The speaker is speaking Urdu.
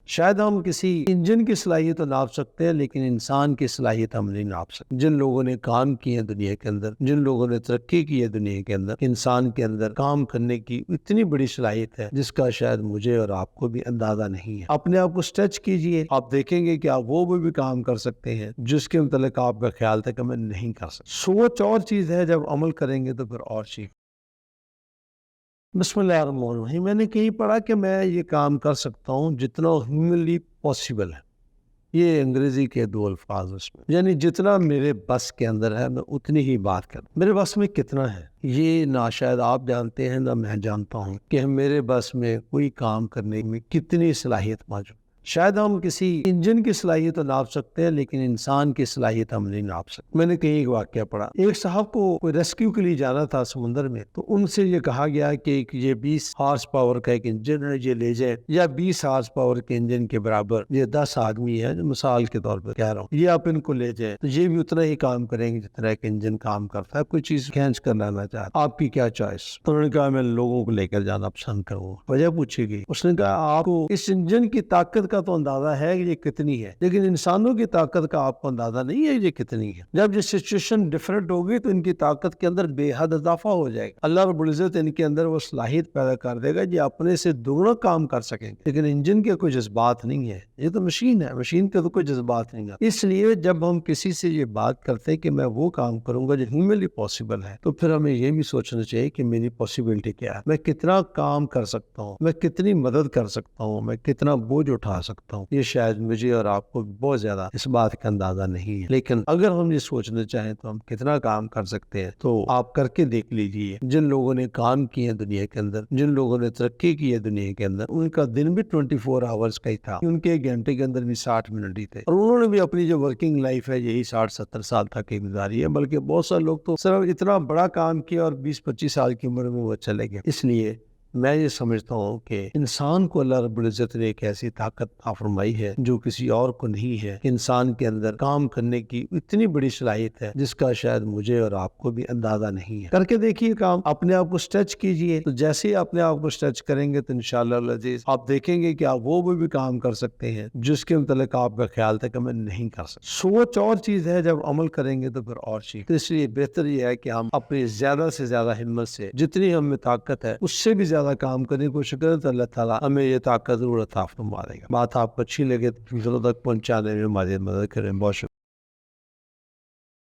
شاید ہم کسی انجن کی صلاحیت تو ناپ سکتے ہیں لیکن انسان کی صلاحیت ہم نہیں ناپ سکتے۔ جن لوگوں نے کام کیے دنیا کے اندر، جن لوگوں نے ترقی کی ہے دنیا کے اندر، انسان کے اندر کام کرنے کی اتنی بڑی صلاحیت ہے جس کا شاید مجھے اور آپ کو بھی اندازہ نہیں ہے۔ اپنے آپ کو اسٹریچ کیجئے، آپ دیکھیں گے کہ آپ وہ بھی کام کر سکتے ہیں جس کے متعلق آپ کا خیال تھا کہ میں نہیں کر سکتا۔ سوچ اور چیز ہے، جب عمل کریں گے تو پھر اور چیز۔ بسم اللہ الرحمن الرحیم۔ میں نے کہیں پڑھا کہ میں یہ کام کر سکتا ہوں جتنا ہیومنلی پاسبل ہے۔ یہ انگریزی کے دو الفاظ اس میں، یعنی جتنا میرے بس کے اندر ہے میں اتنی ہی بات کروں۔ میرے بس میں کتنا ہے یہ نہ شاید آپ جانتے ہیں نہ میں جانتا ہوں کہ میرے بس میں کوئی کام کرنے میں کتنی صلاحیت موجود۔ شاید ہم کسی انجن کی صلاحیت تو ناپ سکتے ہیں لیکن انسان کی صلاحیت ہم نہیں ناپ سکتے۔ میں نے کہیں ایک واقعہ پڑھا، ایک صاحب کو کوئی ریسکیو کے لیے جانا تھا سمندر میں، تو ان سے یہ کہا گیا کہ یہ 20 ہارس پاور کا ایک انجن ہے، یہ لے جائیں، یا 20 ہارس پاور کے انجن کے برابر یہ 10 آدمی ہیں، مثال کے طور پر کہہ رہا ہوں، یہ آپ ان کو لے جائیں تو یہ بھی اتنا ہی کام کریں گے جتنا ایک انجن کام کرتا ہے۔ کوئی چیز کھینچ کر لانا چاہتا، آپ کی کیا چوائس؟ انہوں نے کہا میں لوگوں کو لے کر جانا پسند کروں گا۔ وجہ پوچھی گئی، اس نے کہا آپ کو اس انجن کی طاقت کا تو اندازہ ہے کہ یہ کتنی ہے، لیکن انسانوں کی طاقت کا آپ کو اندازہ نہیں ہے یہ کتنی ہے۔ جب یہ سچویشن ڈفرنٹ ہوگی تو ان کی طاقت کے اندر بے حد اضافہ ہو جائے گا۔ اللہ رب العزت ان کے اندر وہ صلاحیت پیدا کر دے گا یہ اپنے سے دگنا کام کر سکیں گے، لیکن انجن کے کوئی جذبات نہیں ہے، یہ تو مشین ہے، مشین کے تو کوئی جذبات نہیں ہے۔ اس لیے جب ہم کسی سے یہ بات کرتے ہیں کہ میں وہ کام کروں گا جو ہیومنلی پاسبل ہے، تو پھر ہمیں یہ بھی سوچنا چاہیے کہ میری پاسبلٹی کیا ہے، میں کتنا کام کر سکتا ہوں، میں کتنی مدد کر سکتا ہوں، میں کتنا بوجھ اٹھا سکتا ہوں۔ یہ شاید مجھے اور آپ کو بہت زیادہ اس بات کا اندازہ نہیں ہے، لیکن اگر ہم یہ سوچنا چاہیں تو ہم کتنا کام کر سکتے ہیں تو آپ کر کے دیکھ لیجئے۔ جن لوگوں نے کام کیے دنیا کے اندر، جن لوگوں نے ترقی کی ہے دنیا کے اندر، ان کا دن بھی 24 آورز کا ہی تھا، ان کے ایک گھنٹے کے اندر بھی 60 منٹ ہی تھے، اور انہوں نے بھی اپنی جو ورکنگ لائف ہے یہی 60-70 سال تک کی گزاری ہے، بلکہ بہت سارے لوگ تو صرف اتنا بڑا کام کیا اور 20-25 سال کی عمر میں وہ چلے گئے۔ اس لیے میں یہ سمجھتا ہوں کہ انسان کو اللہ رب العزت نے ایک ایسی طاقت عطا فرمائی ہے جو کسی اور کو نہیں ہے۔ انسان کے اندر کام کرنے کی اتنی بڑی صلاحیت ہے جس کا شاید مجھے اور آپ کو بھی اندازہ نہیں ہے۔ کر کے دیکھیے کام، اپنے آپ کو اسٹریچ کیجئے، تو جیسے ہی اپنے آپ کو اسٹریچ کریں گے تو انشاءاللہ العزیز آپ دیکھیں گے کہ آپ وہ بھی کام کر سکتے ہیں جس کے متعلق آپ کا خیال تھا کہ میں نہیں کر سکتا۔ سوچ اور چیز ہے، جب عمل کریں گے تو پھر اور چیز۔ تو اس لیے بہتر یہ ہے کہ ہم اپنی زیادہ سے زیادہ ہمت سے جتنی ہم میں طاقت ہے اس سے بھی زیادہ کام کرنے کی کوشش کریں تو اللہ تعالیٰ ہمیں یہ طاقت ضرور عطا فرما دے گا۔ بات آپ کو اچھی لگے تو دوسروں تک پہنچانے میں ہماری مدد کریں۔ بہت شکریہ۔